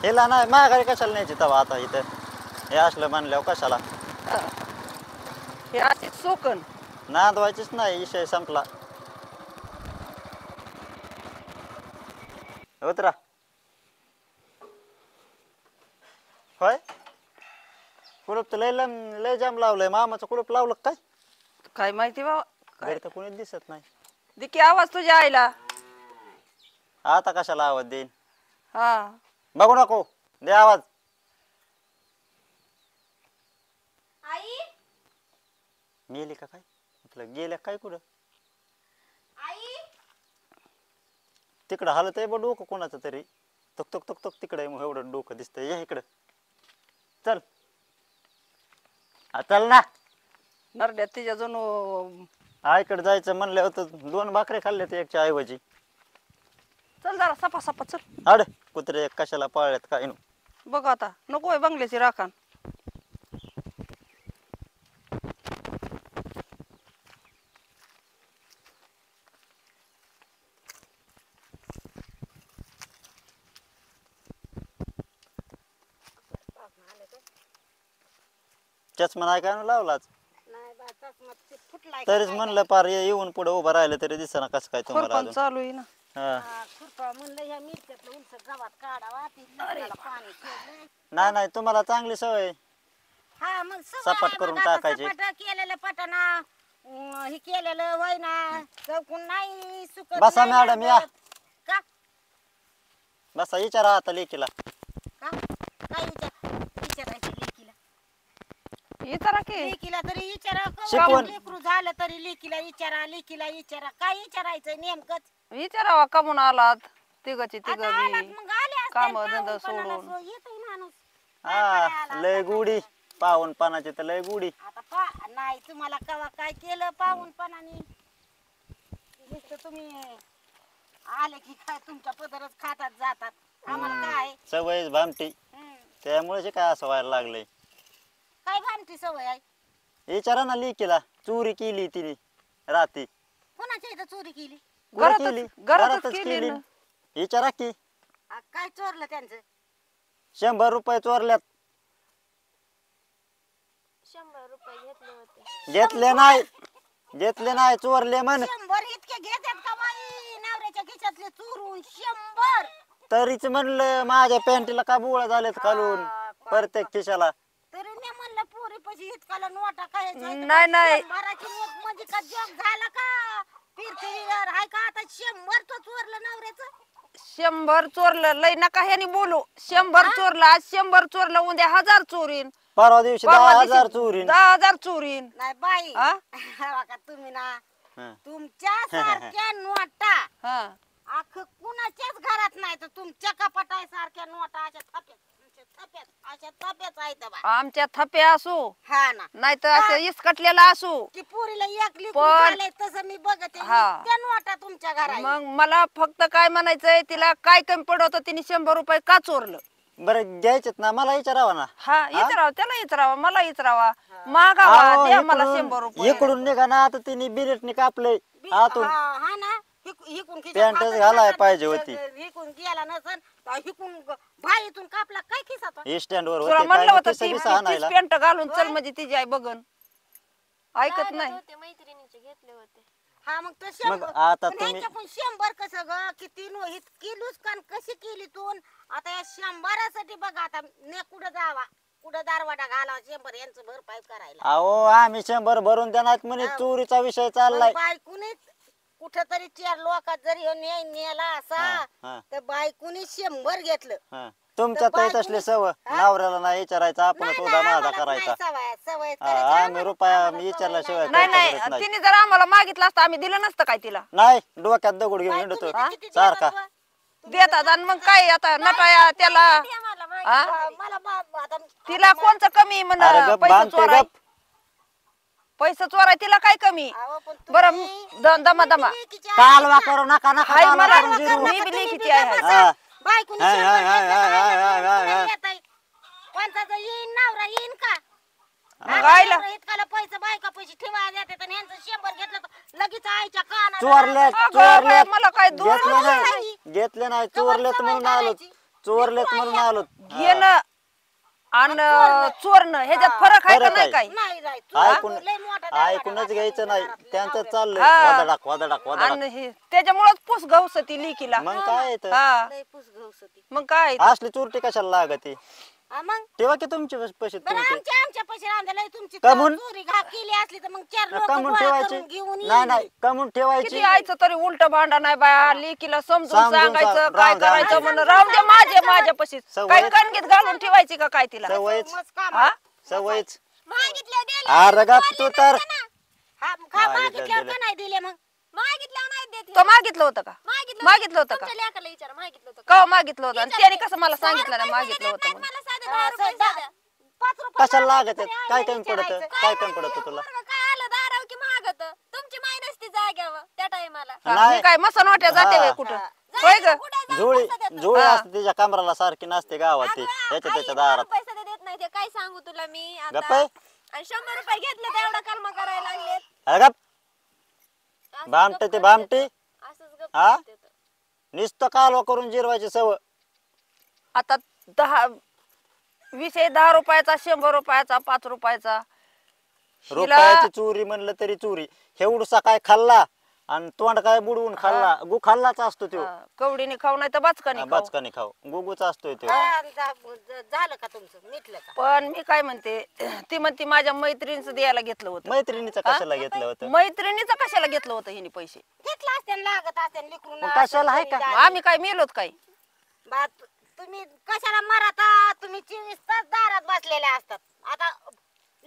हिला नाही माघारी कशाला न्यायची तवा आता इथं हे असलं म्हणल्यावर कशाला हे अशी चोकन नांदवायचीच नाही विषय संपला उतरा होय कुलूप तर लय जाम लावलंय मामाचं कुलूप लावलं काय काय माहिती बाबा काय घरी तर कोणीच दिसत नाही दिकी आवाज तुझ्या आईला आता कशाला आवाज देईन हा बघू नको दे आवाज आई गेली का काय म्हटलं गेल्या काय कुठं आई तिकडं हालत आहे बघ डोकं कोणाचं तरी तुक तुक तुक तुक तिकडे मग एवढं डोकं दिसतंय ये इकडं चल चल ना नरड्यात तिच्या जणू आईकडे जायचं म्हणलं होतं 2 भाकरी खाल्ले ते एकच्या ऐवजी चल जरा सपा सपा चल अड कुत्रे कशाला पाळल्यात काय नु बघ आता नको आहे बंगल्याची राखण चष्मा नाही काय लावलाच नाही बा चष्मा फुटलाय तरीच म्हणलं पार येऊन पुढे उभं राहिलं तरी दिसना कसं काय तुम्हाला खुरपण अजून चालू आहे ना हा खुरपा म्हणलं ह्या मिरच्यातलं उंच गावात काढावा ती नदीला पाणी सोडलंय नाही नाही तुम्हाला चांगली सवय हा मग सपाट करून टाकायची. केलेलं पटाना हे केलेलं होय ना चौकून नाही सुकत बसा नाही मॅडम, या. लागत. का बसा विचारा आता लेकीला का काय विचारायचं लेकीला विचारा की लेकीला तरी विचारा शिकवण. लेकरू झालं तरी लेकीला विचारा काय विचारायचं नेमकंच विचारावा कमून आलात तिघची तिघ आता आलात मग आले असते काम पाहून धंदा पणाला सोडून येतोय माणूस हा लय गुढी पावनपणाची तर लय गुढी आता नाही तुम्हाला कवा काय केलं पाहूनपणाने नुसतं तुम्ही आले की काय तुमच्या पदरच खातात जातात आम्हाला काय सवयच भामटी हम्म. त्यामुळे काय असं व्हायला लागलंय काय भामटी सवय आहे विचारा ना लेकीला चोरी केली तिने राती कोणाच्या इथं चोरी केली कुठं केली घरातच केली ना. विचारा की काय चोरलं त्यांचं 100 रुपये चोरल्यात 100 रुपये घेतले होते घेतले नाही चोरले म्हण 100 इतके घेतात का बाई नवऱ्याच्या खिशातले चोरून 100 तरीच म्हणलं माझ्या पॅन्टीला का बुळा झालेत घालून प्रत्येक खिशाला तरी मी म्हणलं पोरी पैसे इतकाला नोटा काय नाही. भराची नोट म्हणजे का जग झाला का फिरतीवर हाय का आता 100 तो चोरलं नवऱ्याचं 100 चोरलं लय नका ह्यानी बोलू 100 चोरलं आज 100 चोरलं उद्या 1000 चोरीन परवा दिवशी परवा 10,000 दिवशी चोरीन 10,000 चोरीन नाही बाई हा? बघा तुम्ही ना हं. तुमच्या सारख्या नोटा हा अख कुणाच्याच घरात नाही तर तुमच्या कपाटाय सारख्या नोटा अशा थप्याच आहेत बा आमच्या थप्या असू हा ना नाही तर असं इसकटलेला असू की पुरीला एक लिकू पण- झालंय तसं मी बघते हा. त्या नोटा तुमच्या घरात मग मला फक्त काय म्हणायचंय तिला काय कमी पडत तिने 100 रुपये का चोरलं बरं घ्यायचेत ना मला विचारावा ना हा विचारावं त्याला विचारावा मला विचारावा मागावा अहो, द्या मला 100 रुपये इकडून निघा ना आता तिने बिलेटने कापलंय आतून हा ना हिकून पॅन्टच घालाय पाहिजे होती. हिकून गेला नसन हिकून भाईतून कापला काय खिसा तो स्टँड वर तुला होते म्हणलं काय होतं किस्सा ती बिस्सा आणायला पॅन्ट घालून चल म्हणजे तिची आई बघन ऐकत नाही मैत्रिणीचे घेतले होते हा मग तो मग 100 आता पण तुम्ही ह्यांच्या पण 100 कसं ग किती नो किलोच कान कशी केली तू आता या 100साठी बघा आता ने कुठं जावा कुठं दारवाडा घालावा 100 यांचं भरपाई करायला अहो आम्ही 100 भरून देणार म्हणे चोरीचा विषय चाललाय बायकुनीच कुठं तरी 4 लोकात जरी ह्यो नेला असा हा. तर बायकुनी 100 घेतलं हा. तुमच्यात येत असले सवय नवऱ्याला नाही विचारायचं आपणच नाही, उदा माझा आम्हाला करायचा नाही सवय हा, आम्ही रुपया विचारल्याशिवाय नाही काय करत नाही नाही. तिने जर आम्हाला मागितलं असतं आम्ही दिलं नसतं काय तिला नाही डोक्यात दगड घेऊन हिंडतो सारखा देतात आणि मग काय आता नटाया त्याला हा? मला तिला कोणचं कमी म्हण अरे गप पैसा बांधते चोराय गप पैसा चोराय तिला काय कमी बरं दमा दमा कालवा करू नका नका हाय कालवा मला करून जिरू. मी बी लेकीची आहे हा. बायकुनी हाय, हाय, हाय, हाय, हाय, हाय, हाय. कोणता येईन नवरा येईन का मग आईला इतकाला पैसे बायका पैसे ठेवायला देतात आणि ह्यांचं 100 घेतलं तर लगेच आईच्या कानाला चोरले अगं बाई, मला काय दोन घेतले नाही चोरलेत म्हणून आलो चोरलेत म्हणून आलो. घेणं आणि चोरणं ह्याच्यात फरक आहे का फरक नाही आहे. काही नाही नाही ऐकून लय मोठा दरवाजा ऐकूनच घ्यायचं नाही त्यांचं चाललंय हा. वदाडाक वदाडाक वदाडाक. आणि त्याच्यामुळेच पुस गवसती लिकीला मग काय येतं? हा लय पुसगवस होती मग काय असली चोरटी कशाला लागते? मग तेव्हा की तुमचे पैसे बरं तुमचे आमच्या पैसे रांधायला तुमची कमून? चोरी घा केली असली तर मग 4 लोक कमून गोळा ठेवायची करून घेऊन नाही नाही कमून ठेवायची. किती आयचं तरी उलट भांडा नाही बाया लिकीला समजून समजून सांगायचं सांग, काय राहून द्या. करायचं म्हणून राहून दे माझ्या पशीच सवय- काय कणगीत घालून ठेवायची का काय तिला सवयच मस्त काम हा सवयच. मागितलं दिलं अरे गप तू तर हा मागितल्यावर का नाही दिले मग मागितलं नाही देत तो मागितलं होतं का मागितलं मागितलं होतं का तुमच्या लेकाला विचार मागितलं होतं का मागितलं होतं आणि त्याने कसं मला सांगितलं ना मागितलं होतं म्हणून मला साधे 10 रुपये साधे 5 रुपये कशाला लागत तरी काय आईला कमी पडत विचारायचं. काय कमी पडत तुला? पोरगं काय आलं दाराव की मागत तुमची माय नसती जाग्यावर त्या टायमाला हा, नाही. मी काय मसन वाट्या जाते हा. बाई कुठं होय ग जुळी जुळी हा. असते तिच्या कमराला सारखी नसते गावात ती त्याच्या त्याच्या दारात. पैसे देत नाही ते काय सांगू तुला मी गप्प आता आहे? आणि 100 रुपये घेतले तर एवढा कलमा करायला लागलेत अरे गप असंच भामटे गप्प ते भामटे असंच गप्प हा? बसते तर. नुसतं कालवा करून जिरवायची सवय. आता 10 विषय 10 रुपयाचा 100 रुपयाचा 5 रुपयाचा हिला रुपयाची चोरी म्हणलं तरी चोरी. हेवडूसा काय खाल्ला आणि तोंड काय बुडवून खाल्ला गु खाल्लाच असतो तो. कवडीने खाऊ नाही तर बाचकाने खाऊ बाचकाने खाऊ गुगूच असतोय तो. झालं का तुमचं मिटलं का पण मी काय म्हणते ती म्हणते माझ्या मैत्रिणीचं द्यायला घेतलं होतं मैत्रिणीचं कशाला घेतलं होतं? मैत्रिणीचं कशाला घेतलं होतं हिने पैसे घेतलं असते लागत असते लिकरून मग कशाला आहे का? आम्ही काय मेलोत काय तुम्ही कशाला मराता तुम्ही 24 तास दारात बसलेल्या असतात आता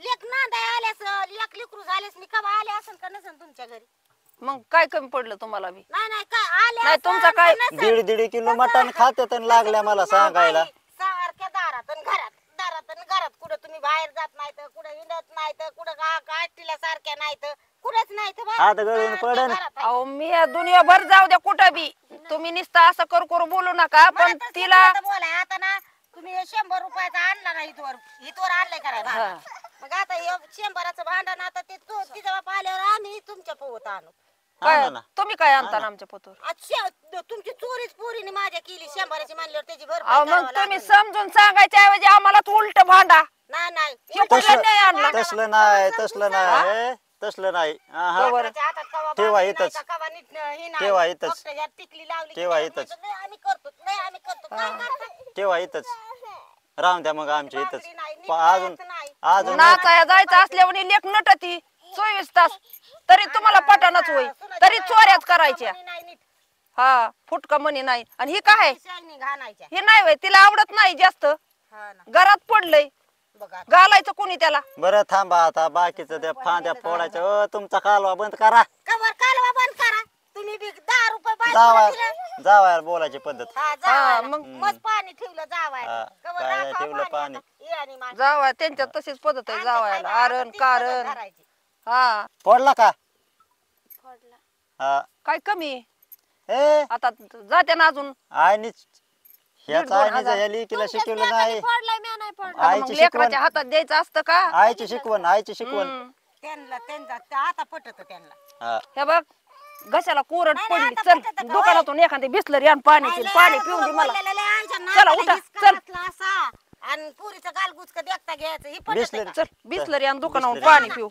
लेक नांदाय आल्यास लेक लिकरू झालेस मी कवा आले असेल का नसेल तुमच्या घरी मग काय कमी पडलं तुम्हाला बी नाही नाही काय आले नाही, असेल तुमचा का काय नसेल? 1.5 किलो मटण खात्यात आणि लागल्या मला सांगायला. सारख्या दारात आणि घरात कुठं तुम्ही बाहेर जात नाही तर कुठं हिंडत नाही तर कुठं गाठीला सारख्या नाही तर कुठंच नाही तर हात गळून पडन. अहो मी या दुनियाभर जाऊ द्या कुठं बी तुम्ही नुसतं असं करू बोलू नका पण तिला बोलाय आता ना तुम्ही 100 रुपयाचा आणला ना इथवर आणलाय करायला हा. मग आता हे 100चं भांडण आता ते तिच्या बाप आल्यावर आम्ही तुमच्या पोहत आणू काय हा ना. तुम्ही काय आणता ना आमच्या पोतवर अच्छा तुमची चोरीच पोरीने माझ्या केली 100ची म्हणल्यावर त्याची अहो भरपाई मग करावं तुम्ही लागेल. समजून सांगायच्या ऐवजी आम्हाला उलट भांडा नाही नाही हे कुठला न्याय आणला तसलं नाही तसलं नाही हे, तसलं नाही. हा बरं. लेकराच्या हातात कवा ठेवा बांधली इथंच. नाही का, कवा नीट हे नाही. ठेवा इथंच. फक्त यात टिकली लावली ठेवा की इथंच. नाही, आम्ही करतो काय करतो तेव्हा इथंच राहून द्या मग आमच्या इथंच. भाकरी नाही, नीट अजून खायचं नाही. अजून नाचाया जायचं असल्यावर लेख नटती 24 तास तरी तुम्हाला पटानच होई तरी चोऱ्याच करायच्या कोणी नाही नीट हा फुटका मनी नाही आणि ही काय शायनी घालायच्या हे नाही वय तिला आवडत नाही जास्त हा ना घरात पडलंय बघा घालायचं कोणी त्याला बरं थांबा आता बाकीचं त्या फांद्या फोडायचं तुमचा कालवा बंद करा. कवर कालवा बंद करा तुम्ही बी 10 रुपये जावा बाजूला दिलं. जावायला बोलायची पद्धत. हा जावायला. मग- मस्त पाणी ठेवलं जावायला हा, कवर काय राखावं ठेवलं पाणी? आता. ये आणि माणसं. जावा त्यांच्यात तशीच पद्धत आहे आमच्या जावायला खायला आरण तीच कारण पद्धत करायची. हा फोडला का? फोडला हा काय कमी ए आता जाते ना अजून आईनीच ह्याच 1,500-2,000 आईनीच ह्या लेकीला शिकवलं नाही. फोडलाय मी नाही फोडला आता मग आईची लेकराच्या शिकवण हातात द्यायचं असतं का आईची शिकवण आईची शिकवण. हम्म. त्यांना ते आता पटत त्यांना हा हे बघ घशाला कोरड नाही, पडली आता चल पटत होतं, दुकानातून एखादी बिसलरी आण पाणी पाणी पिऊन दे मला चला, चला उठा, चल चल. असा आणि पुरीचं गालगुचक देखता घ्यायचं ही पटत बिसलरी. का? चल बिसलरी आण दुकानावर बिसलरी. पाणी पिऊ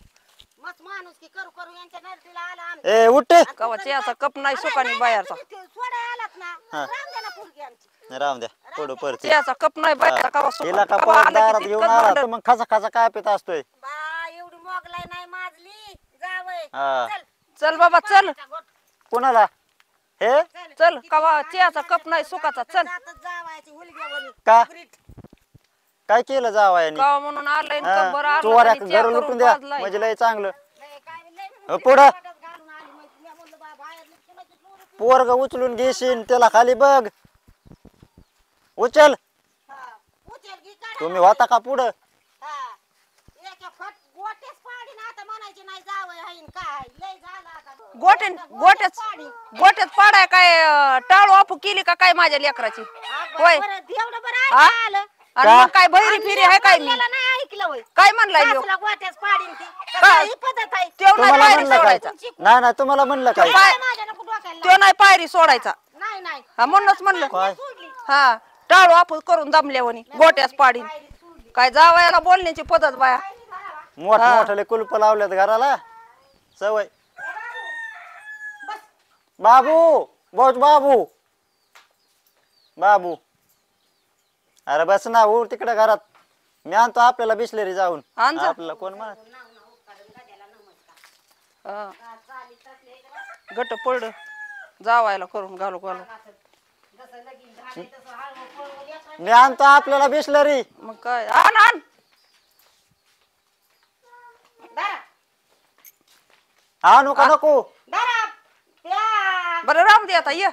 मस्त माणूस की करू करू यांच्या नरतीला आला आमचं. ए उठ आणि तू कवाची तरी याचा काय- कप नाही अरे सुकानी नाही, बाहेरचा तुम्ही ते सोडायला आलात ना हा. राहून द्या ना पोरगी आमची. राहून द्या पडू परत. याचा कप नाही बाहेरचा कवा हिला का कवा परत आलं की दारात तितकंच घेऊन आला भांडण. तर मग खसा खसा काय पित असतोय. बा एवढी मोगलाई नाही माजली जावय हा. चल चल बाबा चल कोणाला हे चल कवा चियाचा कप नाही सुकाचा चल जावायची हुलग्यावरी का? उघडीत. काय केलं जावायानी? कवा म्हणून आणलंय हा, कब्बर आणलं चोऱ्या आणि चिया घर करून लुटून द्या पाजलाय. म्हणजे लय चांगलं. लय काय लय हो, पुढं वाटत घालून आली मग मी म्हणलं बा बाहेर कुणाची चोरी ती- पोरग उचलून घेशील त्याला खाली बघ उचल. हा. उचल की काढा. तुम्ही होता का पुढं? हा. एका फट गोटेच पाडीन आता म्हणायचे नाही जावय हाईन काय लय झालं आता गोट्यात पाडाय काय टाळू आपू केली का काय माझ्या लेकराची होय. एवढं बरं हा? ऐका आलं आणि मग काय भैरी फिरी आहे काय मी मला नाही ऐकलं होय काय म्हणलाय ल्यो? सासूला गोट्याच पाडीन ती काय? ही पद्धत आहे त्यो नाही तुम्हाला पायरी म्हणलं काय? सोडायचा नाही नाही तुम्हाला म्हणलं काय? पाय- माझ्या नको डोक्याला त्यो नाही पायरी सोडायचा नाही नाही हा म्हणूनच म्हणलं काय? सोडली हा टाळू आपण करून दमल्यावानी गोट्याच पाडीन काय जावयाला बोलण्याची पद्धत बाया मोठमोठाले कुलप लावल्यात घराला सवय बाबू बोच बाबू बाबू अरे बस ना उठ तिकडे घरात मी आणतो आपल्याला बिसलेरी जाऊन आण जा. आपल्याला कोण म्हणत गट पड जावायला करून घालू घालू मी आणतो आपल्याला बिसलेरी मग काय आण आण आणू का नको बरं राम दे आता ये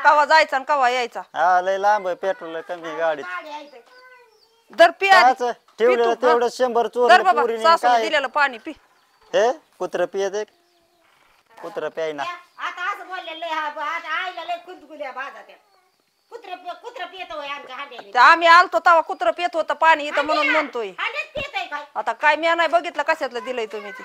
कवा जायचा आणि कवा यायचा हा लय लांब आहे पेट्रोल कमी गाडीत दर पी आधी. काच ठेवलेलं पी तू, हा. तेवढं 100 दर चोरलं बाबा चोरीने सासूने काय दिलेलं पाणी पी हे कुत्र पियत एक कुत्र प्यायना आता असं बोललेलं आता आईला लय कुदगुल्या भाजा त्या कुत्र पियत होय आमच्या हांड्याने ते आम्ही आलतो तेव्हा कुत्र पित होतं पाणी इथं म्हणून म्हणतोय हांड्यात पियतय काय आता काय मी नाही बघितलं कशातलं दिलंय तुम्ही ते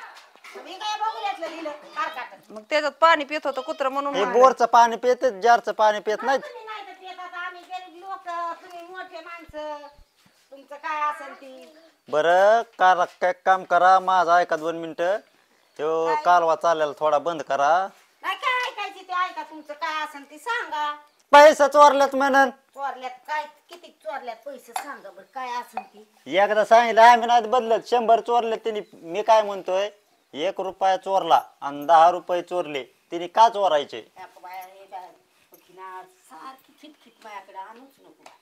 मी काय बघूल्यातलं दिलं कारकाट मग त्याच्यात पाणी पित होतं कुत्र म्हणून हे म्हणलं. बोरचं पाणी पित जारचं पाणी पित नाहीत तुम्ही नाही तर पियत आता आम्ही गरीब लोक तुम्ही मोठे माणसं तुमचं काय असेल ती बरं करा काय काम करा माझं ऐका 2 मिनिटं तो कालवा चालेल थोडा बंद करा नाही काय ऐकायची ते ऐका तुमचं काय असेल ती सांगा पैसा चोरल्यात म्हणून चोरल्यात काय किती चोरल्यात पैसे सांगा बरं काय असेल ती एकदा सांगितलं आम्ही नाही बदलत 100 चोरले त्यांनी मी काय म्हणतोय 1 रुपया चोरला आणि 10 रुपये चोरले तिने का चोरायचे सारखी खिटखिट माझ्याकडे आणूच नको बाय.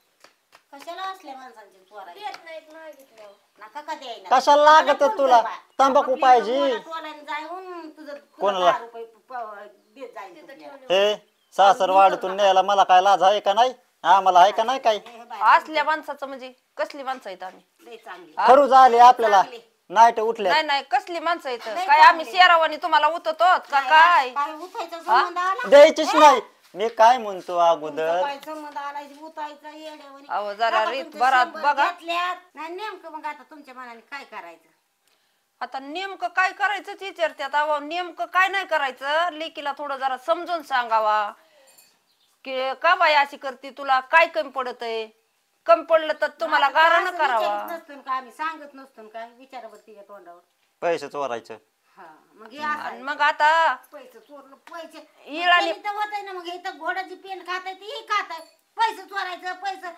कशाला असल्या माणसांची चोरायची देत नाहीत मागितलं नका का द्यायला कशाला लागत तुला तंबाखू पाहिजे जाऊन तुझं कोणाला? 10 रुपये देत जाईल तुला. हे सासरवाडीतून न्यायला मला काय लाज आहे का नाही आम्हाला आहे का नाही काय हे बाय, असल्या माणसाचं म्हणजे कसली माणसं आहेत आम्ही लय चांगली खरू झाले आपल्याला नाईट उठल्या नाही नाही कसली माणसं आहेत काय आम्ही शेरावानी तुम्हाला उतरतो का काय काय उठायचा संबंध आला द्यायचीच नाही मी काय म्हणतो अगोदर काय संबंध आला उठायचा येड्यावानी. अहो जरा आता रीत तुमचे बरात 100 बघा घेतल्यात. नाही नेमकं मग आता तुमच्या मनाने काय करायचं आता नेमकं काय करायचं विचारतात अहो नेमकं काय नाही करायचं लेकीला थोडं जरा समजून सांगावा की का बाई अशी करते तुला काय कमी पडत आहे कमी पडलं तर तुम्हाला कारण असं करावा विचारत नसतो का आम्ही सांगत नसतो का विचारावर तिच्या तोंडावर पैसे चोरायचं हा मग हे असं आणि मग आता पैसे चोरलं पैसे इळाने- तर होत ना मग इथं घोड्याची पेन खात आहे ती खात आहे पैसे चोरायचं पैसे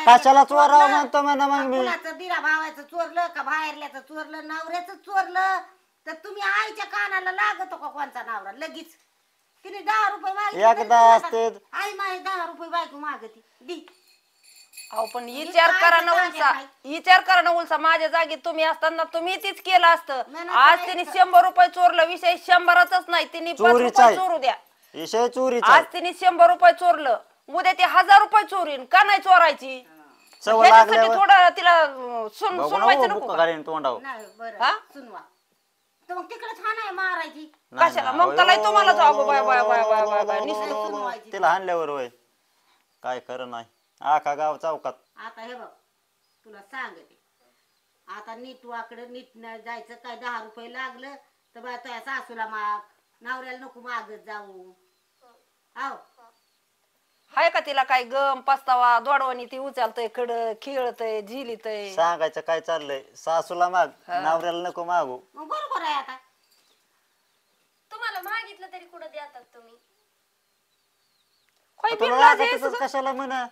कशाला चोरावं म्हणतो म्हणा मग मी कुणाचं दिरा भावाचं चोरलं का बाहेरल्याचं चोरलं नवऱ्याचं चोरलं तर तुम्ही आईच्या कानाला लागतो का कोणचा नवरा लगेच तिने 10 रुपये मागितले तरी एकदा तुम्ही असते म्हणता, आई माझी 10 रुपये बायको मागती दी अहो पण विचार करा ना उलसा विचार करा ना उलसा माझ्या जागी तुम्ही असताना तुम्ही तीच केलं असतं नाही, आज तिने 100 रुपये चोरलं विषय 100च नाही तिने 5 चोरीचा रुपये आहे. चोरू द्या विषय चोरीचा आज तिने 100 रुपये चोरलं उद्या ते 1000 रुपये चोरीन का नाही चोरायची सवय ह्याच्यासाठी लागल्यावर थोडं तिला सुनवायचं नको बुक का? घालीन तोंडावर नाही बरं हा? सुनवा तर मग तिकडे छान आहे मारायची नाही, कशाला नाही. मग त्याला तुम्हाला जाऊ bye bye bye bye bye bye निसलं. सुनवायची तिला हाणल्यावर होय काय खरं नाही आखा गाव चौकात आता हे बघ तुला सांगते आता नीट वाकडं नीट नाही जायचं काय 10 रुपये लागलं तर बा तुझ्या सासूला माग नवऱ्याला नको मागत जाऊ आहो हाय का तिला काय गम पस्तावा दोडवानी ती उचलतय खड खेळतय झिलितय सांगायचं काय चाललंय सासूला माग नवऱ्याला नको मागू मग बरोबर आहे आता तुम्हाला मागितलं तरी कुठं देतात तुम्ही काय तुला बिनलाज आहे लागतच तुझं? कशाला म्हणा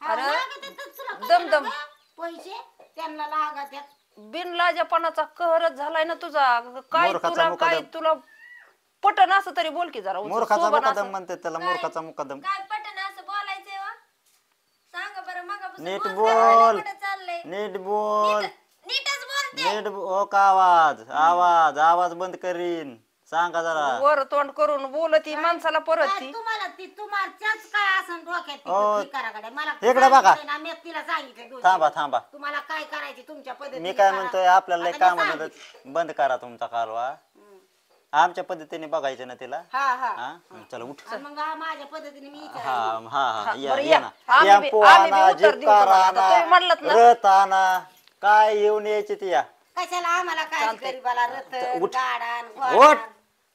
हा, अरे, लागत आहे तर तुला दम कशाला दम. गं? पैसे त्यांना लागत आहेत. बिनलाजापणाचा कहरच झालाय ना तुझा काय मूर्खाचा तुला काय मुकादम. तुला पटन असं तरी बोल की जरा उलट मूर्खाचा सोबत मुकदम असं. म्हणते त्याला मूर्खाचा मुकदम काय पटन असं बोलायचंय वा सांगा बरं मगापासून नीट रोज बोल. काय कुठं चाललंय नीट बोल नीटच बोलते नीट ओ का आवाज आवाज आवाज बंद करीन सांगा जरा वर तोंड करून बोलती माणसाला परत काय ती तुम्हाला ती तुम्हाच्याच काय असं डोक्यात ती ओ, बुद्धी कराकडे मला इकडे बघा. सांगितलंय ना, मी तिला सांगितलं दोन थांबा दिवस. थांबा तुम्हाला काय करायची तुमच्या पद्धतीने मी काय करा. म्हणतोय आपल्याला लय आता काम मी सांगितलं. बंद करा तुमचा कालवा आमच्या पद्धतीने बघायचं ना तिला हा हा हा चला उठ आणि मग माझ्या पद्धतीने मी हा विचारायची. हा हा या बरं, या या. ना आम्ही बी- टेम्पो आम्ही बी आणा उत्तर देऊ जिपकार तुम्हाला. आता तुम्ही म्हणलात आणा ना. रथ आणा काय येऊन यायची ती या कशाला आम्हाला काय चालतंय. गरीबाला रतन उठ. गाडान उठ घोडान.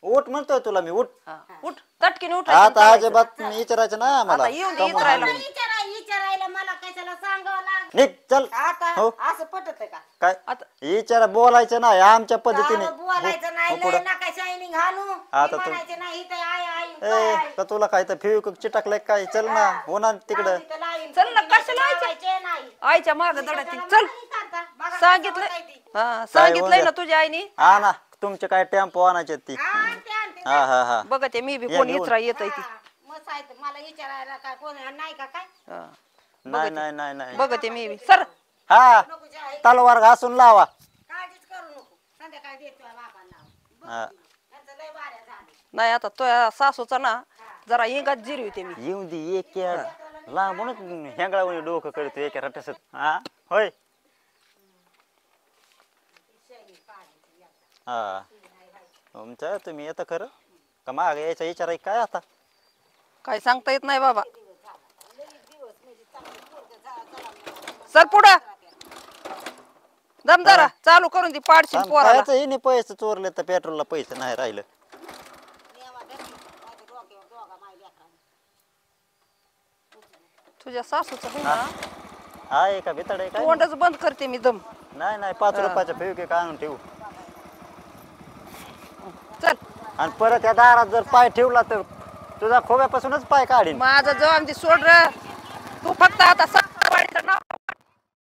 उठ म्हणतोय तुला मी उठ हा, उठ तटकीन उठ आता अजिबात विचारायचं ना आम्हाला आता येऊन दे कमवून इतरायला. आणलं. विचारायला मला कशाला त्याला सांगावं लागेल निघ चल आता हो असं पटत का काय आता विचारा बोलायचं नाही आमच्या पद्धतीने गावात बोलायचं नाही हो, लय पुढं. नका शायनिंग घालू आता तू- म्हणायचे नाही इथे आय आय काय ए आहे? का तुला काय तर फिविक चिटकलंय काय चल ना हो ना तिकडं लावली तर लावीन. चल ना, कोणती कशाला नाही लावायचे? लावायचे नाही. आईच्या माग दडती त्याला चल माहित आता. बघा कसं सांगितलंय होतंय ती. हा सांगितलंय ना होऊन तुझ्या आईने हा ना तुमचे काय टेम्पो आणायचे ती हा, आणते, आणते. हा हा हा बघते मी बी ये कोण घेऊन. इचरा येत ती हा, मस्त आहे तर. मला विचारायला काय कोण नाही का काय हा. नाही नाही नाही नाही बघते मी बी सर हा नको जे आहे. तलवार घासून लावा काळजीच करू नको संध्याकाळी देतोय बाबांना हा त्यांचं लय वाऱ्या झाले नाही आता तो सासूचा ना जरा इंगात जिरी होते मी येऊ दे एक लांबूनच हेंगळावणी डोकं करतो एका रटसत हा होय हा तुमचं तुम्ही येतं खरं का माग यायचा विचार आहे काय आता काय सांगता येत नाही बाबा सर पुढं दमदारा चालू करून ती पाडशील पोराला कायच हिने पैसे चोरले तर पेट्रोलला पैसे नाही राहिलं तुझ्या सासूचं आहे ना आहे का भितड आहे काय तोंडच बंद करते मी दम नाही नाही 5 रुपयाच्या फेविके का आणून ठेवू चल आणि परत त्या दारात जर पाय ठेवला तर तुझा खोब्यापासूनच पाय काढीन माझा जबाब सोड र तू फक्त आता